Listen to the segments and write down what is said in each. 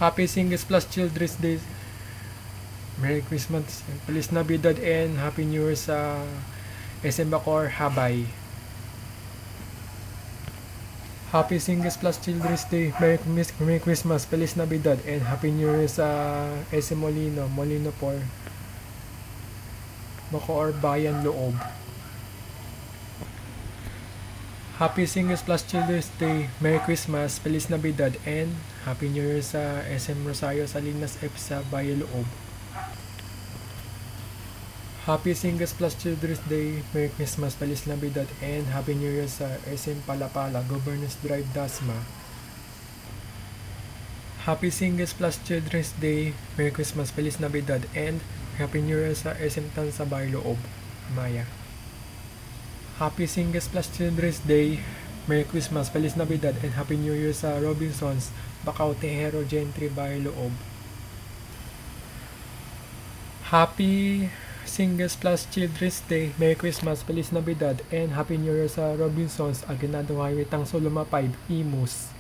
Happy Singles Plus Children's Day. Merry Christmas, Feliz Navidad, and Happy New Year sa SM Bacoor, Habay. Happy Singles Plus Children's Day, Merry Christmas, Feliz Navidad, and Happy New Year sa SM Molino, Molino por Bacoor, Bayan, Loob. Happy Singles Plus Children's Day, Merry Christmas, Feliz Navidad, and Happy New Year sa SM Rosario, Salinas F sa Bayan, Loob. Happy Singles Plus Children's Day, Merry Christmas, Feliz Navidad, and Happy New Year sa SM Palapala, Governors Drive, Dasma. Happy Singles Plus Children's Day, Merry Christmas, Feliz Navidad, and Happy New Year sa SM Tansabay, Loob, Maya. Happy Singles Plus Children's Day, Merry Christmas, Feliz Navidad, and Happy New Year sa Robinsons, Bacau, Tejero, Gentry, Bay, Loob. Happy Singles Plus Children's Day, Merry Christmas, Feliz Navidad, and Happy New Year sa Robinsons, Aguinaldo Highway, Tangsoloma 5, Imus.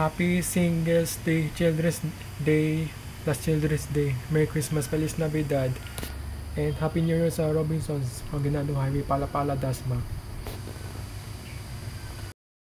Happy Singles Day, Children's Day plus Children's Day, Merry Christmas, Feliz Navidad, and Happy New Year sa Robinsons, Aguinaldo Highway, Palapala, Dasma.